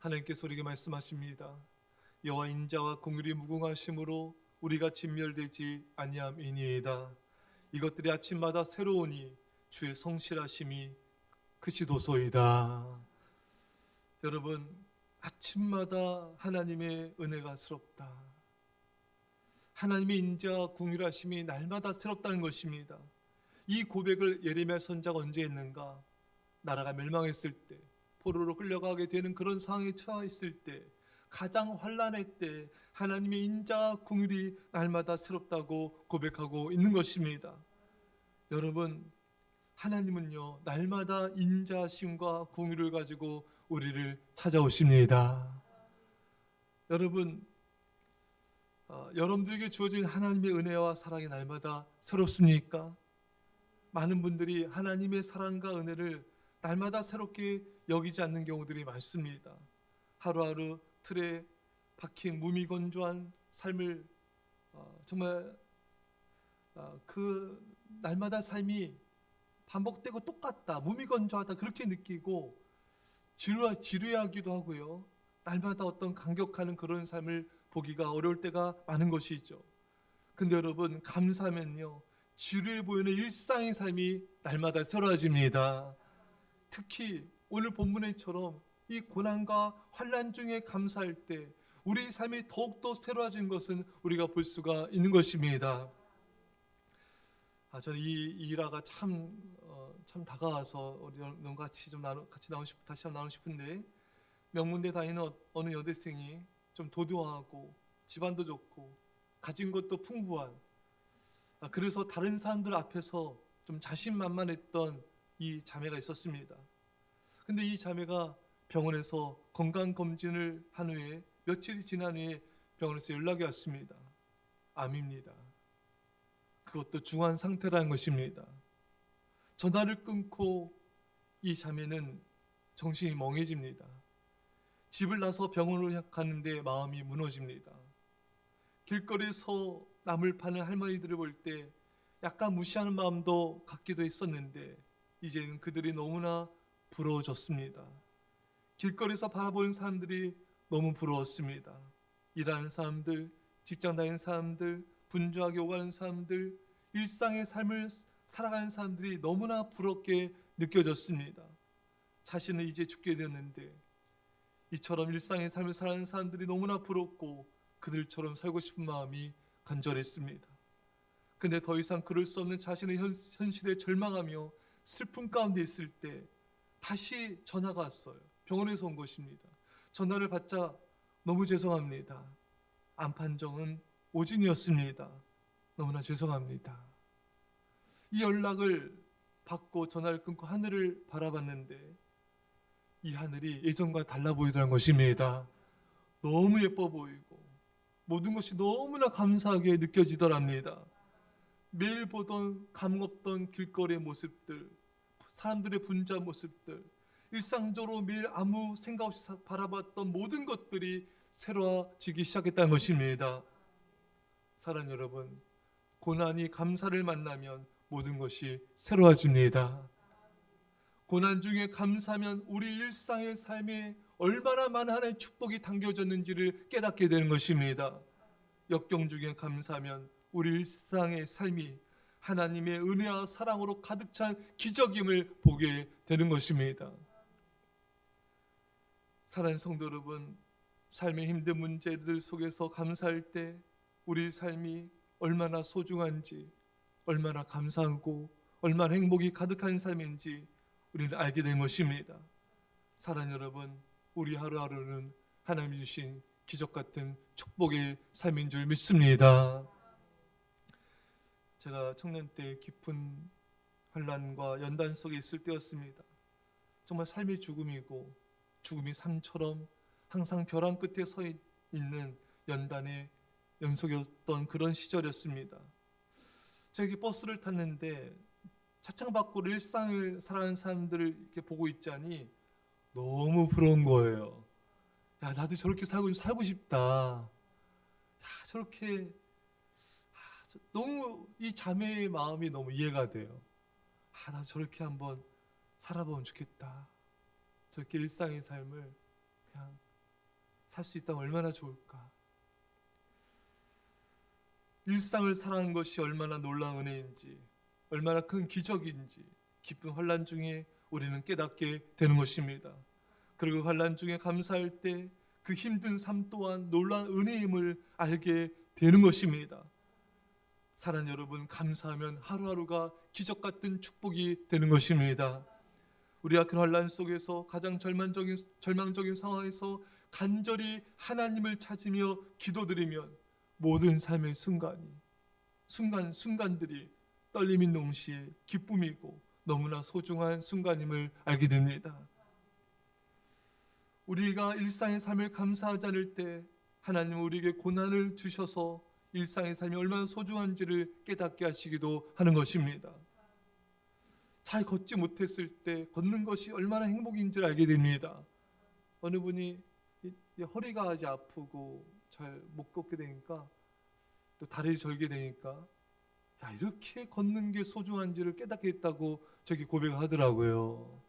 하나님께서 우리에게 말씀하십니다. 여호와 인자와 공의를 무궁하심으로 우리가 진멸되지 아니함이니이다. 이것들이 아침마다 새로우니 주의 성실하심이 크시도소이다. 여러분, 아침마다 하나님의 은혜가 새롭다. 하나님의 인자와 공의하심이 날마다 새롭다는 것입니다. 이 고백을 예레미야 선지자가 언제 했는가? 나라가 멸망했을 때, 포로로 끌려가게 되는 그런 상황에 처했을 때, 가장 환난의 때 하나님의 인자와 공의가 날마다 새롭다고 고백하고 있는 것입니다. 여러분, 하나님은요 날마다 인자심과 공의를 가지고 우리를 찾아오십니다. 여러분, 여러분들에게 주어진 하나님의 은혜와 사랑이 날마다 새롭습니까? 많은 분들이 하나님의 사랑과 은혜를 날마다 새롭게 여기지 않는 경우들이 많습니다. 하루하루 틀에 박힌 무미건조한 삶을 정말 그 날마다 삶이 반복되고 똑같다, 무미건조하다 그렇게 느끼고 지루해하기도 하고요. 날마다 어떤 감격하는 그런 삶을 보기가 어려울 때가 많은 것이죠. 근데 여러분, 감사하면요 지루해 보이는 일상의 삶이 날마다 새로워집니다. 특히 오늘 본문에처럼 이 고난과 환난 중에 감사할 때 우리 삶이 더욱더 새로워진 것은 우리가 볼 수가 있는 것입니다. 저는 이 일화가 참 다가와서 우리 같이 다시 나누고 싶은데, 명문대 다니는 어느 여대생이 좀 도도하고 집안도 좋고 가진 것도 풍부한, 그래서 다른 사람들 앞에서 좀 자신만만했던 이 자매가 있었습니다. 근데 이 자매가 병원에서 건강검진을 한 후에 며칠이 지난 후에 병원에서 연락이 왔습니다. 암입니다. 그것도 중한 상태라는 것입니다. 전화를 끊고 이 자매는 정신이 멍해집니다. 집을 나서 병원으로 가는데 마음이 무너집니다. 길거리에서 나물 파는 할머니들을 볼 때 약간 무시하는 마음도 갖기도 했었는데 이제는 그들이 너무나 부러워졌습니다. 길거리에서 바라보는 사람들이 너무 부러웠습니다. 일하는 사람들, 직장 다니는 사람들, 분주하게 오가는 사람들, 일상의 삶을 살아가는 사람들이 너무나 부럽게 느껴졌습니다. 자신은 이제 죽게 되었는데 이처럼 일상의 삶을 살아가는 사람들이 너무나 부럽고 그들처럼 살고 싶은 마음이 간절했습니다. 근데 더 이상 그럴 수 없는 자신의 현실에 절망하며 슬픔 가운데 있을 때 다시 전화가 왔어요. 병원에서 온 것입니다. 전화를 받자 너무 죄송합니다. 암 판정은 오진이었습니다. 너무나 죄송합니다. 이 연락을 받고 전화를 끊고 하늘을 바라봤는데 이 하늘이 예전과 달라 보이더란 것입니다. 너무 예뻐 보이고 모든 것이 너무나 감사하게 느껴지더랍니다. 매일 보던 감없던 길거리의 모습들, 사람들의 분주한 모습들, 일상적으로 매일 아무 생각 없이 바라봤던 모든 것들이 새로워지기 시작했다는 것입니다. 사랑하는 여러분, 고난이 감사를 만나면 모든 것이 새로워집니다. 고난 중에 감사하면 우리 일상의 삶에 얼마나 많은 하나님의 축복이 담겨졌는지를 깨닫게 되는 것입니다. 역경 중에 감사하면 우리 일상의 삶이 하나님의 은혜와 사랑으로 가득 찬 기적임을 보게 되는 것입니다. 사랑하는 성도 여러분, 삶의 힘든 문제들 속에서 감사할 때 우리 삶이 얼마나 소중한지, 얼마나 감사하고 얼마나 행복이 가득한 삶인지 우리는 알게 된 것입니다. 사랑하는 여러분, 우리 하루하루는 하나님이 주신 기적 같은 축복의 삶인 줄 믿습니다. 제가 청년 때 깊은 환난과 연단 속에 있을 때였습니다. 정말 삶이 죽음이고 죽음이 삶처럼 항상 벼랑 끝에 서 있는 연단의 연속이었던 그런 시절이었습니다. 제가 버스를 탔는데 차창 밖으로 일상을 살아가는 사람들을 이렇게 보고 있자니 너무 부러운 거예요. 야, 나도 저렇게 살고 싶다. 야, 저렇게 너무 이 자매의 마음이 너무 이해가 돼요. 나도 저렇게 한번 살아보면 좋겠다. 저렇게 일상의 삶을 그냥 살 수 있다면 얼마나 좋을까. 일상을 살아가는 것이 얼마나 놀라운 은혜인지, 얼마나 큰 기적인지 깊은 환난 중에 우리는 깨닫게 되는 것입니다. 그리고 환난 중에 감사할 때 그 힘든 삶 또한 놀라운 은혜임을 알게 되는 것입니다. 사랑하는 여러분, 감사하면 하루하루가 기적 같은 축복이 되는 것입니다. 우리가 그 환난 속에서 가장 절망적인 상황에서 간절히 하나님을 찾으며 기도드리면 모든 삶의 순간들이 떨림인 동시에 기쁨이고 너무나 소중한 순간임을 알게 됩니다. 우리가 일상의 삶을 감사하지 않을 때 하나님은 우리에게 고난을 주셔서 일상의 삶이 얼마나 소중한지를 깨닫게 하시기도 하는 것입니다. 잘 걷지 못했을 때 걷는 것이 얼마나 행복인지를 알게 됩니다. 어느 분이 허리가 아주 아프고 잘 못 걷게 되니까, 또 다리 절게 되니까 이렇게 걷는 게 소중한지를 깨닫게 했다고 저기 고백하더라고요.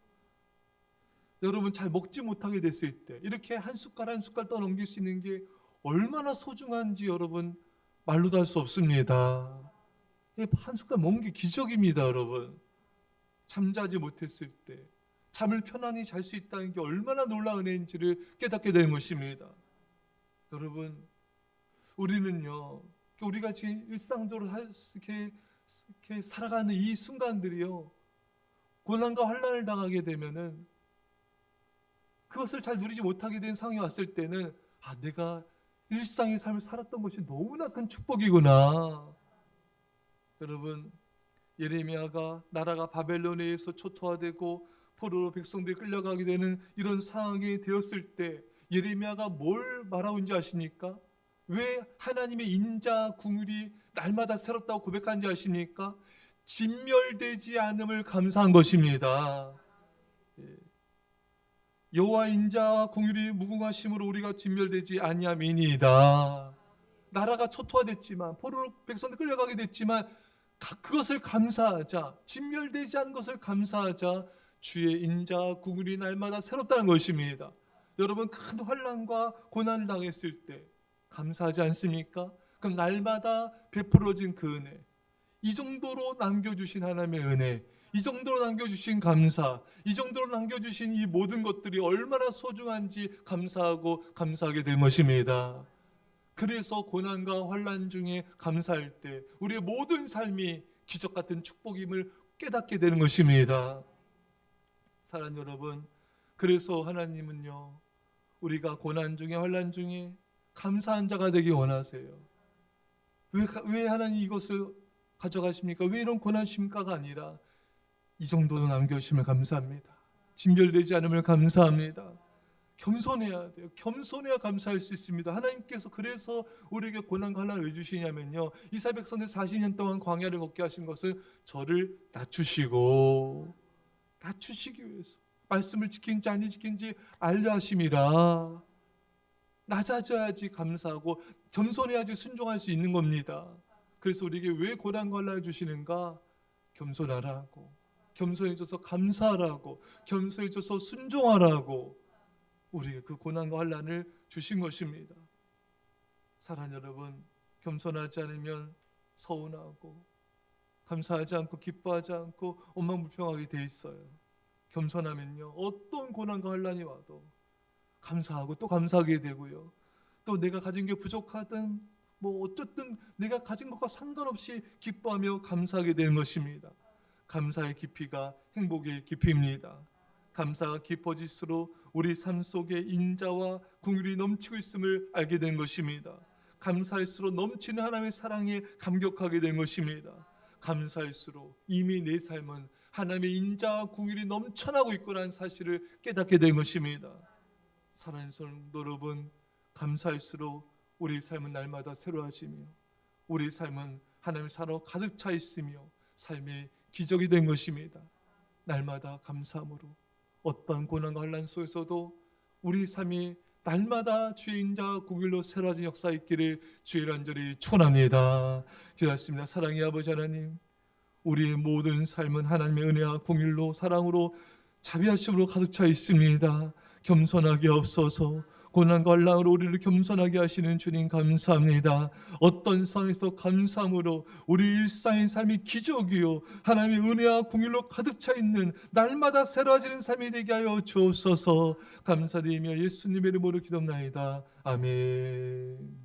여러분, 잘 먹지 못하게 됐을 때 이렇게 한 숟갈 한 숟갈 떠넘길 수 있는 게 얼마나 소중한지 여러분 말로도 할 수 없습니다. 한 숟갈 먹는 게 기적입니다. 여러분, 잠자지 못했을 때 잠을 편안히 잘 수 있다는 게 얼마나 놀라운 은혜인지를 깨닫게 되는 것입니다. 여러분, 우리는요, 우리가 지금 일상적으로 이렇게 살아가는 이 순간들이요, 고난과 환난을 당하게 되면은 그것을 잘 누리지 못하게 된 상황이 왔을 때는 내가 일상의 삶을 살았던 것이 너무나 큰 축복이구나. 여러분, 예레미야가 나라가 바벨론에 의해서 초토화되고 포로로 백성들이 끌려가게 되는 이런 상황이 되었을 때 예레미야가 뭘 말하고 있는지 아십니까? 왜 하나님의 인자 긍휼이 날마다 새롭다고 고백하는지 아십니까? 진멸되지 않음을 감사한 것입니다. 여호와 인자와 긍휼이 무궁하심으로 우리가 진멸되지 아니함이니이다. 나라가 초토화됐지만 포로로 백성들 끌려가게 됐지만 그것을 감사하자, 진멸되지 않은 것을 감사하자 주의 인자와 긍휼이 날마다 새롭다는 것입니다. 여러분, 큰 환난과 고난을 당했을 때 감사하지 않습니까? 그럼 날마다 베풀어진 그 은혜, 이 정도로 남겨주신 하나님의 은혜, 이 정도로 남겨주신 감사, 이 정도로 남겨주신 이 모든 것들이 얼마나 소중한지 감사하게 된 것입니다. 그래서 고난과 환난 중에 감사할 때 우리의 모든 삶이 기적 같은 축복임을 깨닫게 되는 것입니다. 사랑하는 여러분, 그래서 하나님은요, 우리가 고난 중에 환난 중에 감사한 자가 되기 원하세요. 왜 하나님 이것을 가져가십니까? 왜 이런 고난 심가가 아니라 이 정도로 남겨주시면 감사합니다. 진멸되지 않음을 감사합니다. 겸손해야 돼요. 겸손해야 감사할 수 있습니다. 하나님께서 그래서 우리에게 고난과 환난을 왜 주시냐면요, 이스라엘 백성들 40년 동안 광야를 걷게 하신 것은 저를 낮추시기 위해서, 말씀을 지킨지 아니 지킨지 알려 하심이라. 낮아져야지 감사하고 겸손해야지 순종할 수 있는 겁니다. 그래서 우리에게 왜 고난과 환난을 주시는가? 겸손하라고, 겸손해져서 감사하라고, 겸손해져서 순종하라고 우리에게 그 고난과 환난을 주신 것입니다. 사랑하는 여러분, 겸손하지 않으면 서운하고 감사하지 않고 기뻐하지 않고 원망불평하게 돼 있어요. 겸손하면요, 어떤 고난과 환난이 와도 감사하고 또 감사하게 되고요, 또 내가 가진 게 부족하든 어쨌든 내가 가진 것과 상관없이 기뻐하며 감사하게 되는 것입니다. 감사의 깊이가 행복의 깊이입니다. 감사가 깊어질수록 우리 삶 속에 인자와 긍휼이 넘치고 있음을 알게 된 것입니다. 감사할수록 넘치는 하나님의 사랑에 감격하게 된 것입니다. 감사할수록 이미 내 삶은 하나님의 인자와 긍휼이 넘쳐나고 있구나 하는 사실을 깨닫게 된 것입니다. 사랑하는 성도 여러분, 감사할수록 우리 삶은 날마다 새로워지며 우리 삶은 하나님의 사랑으로 가득 차 있으며 삶의 기적이 된 것입니다. 날마다 감사함으로 어떤 고난과 환난 속에서도 우리 삶이 날마다 주의 인자와 긍휼로 새로워진 역사 있기를 주의 간절히 축원합니다. 기도하겠습니다. 사랑의 아버지 하나님, 우리의 모든 삶은 하나님의 은혜와 긍휼로 사랑으로 자비하심으로 가득 차 있습니다. 겸손하게 없어서 고난과 환난으로 우리를 겸손하게 하시는 주님 감사합니다. 어떤 상황에서 감사함으로 우리 일상의 삶이 기적이요 하나님의 은혜와 긍휼로 가득 차 있는 날마다 새로워지는 삶이 되게 하여 주옵소서. 감사드리며 예수님의 이름으로 기도합나이다. 아멘.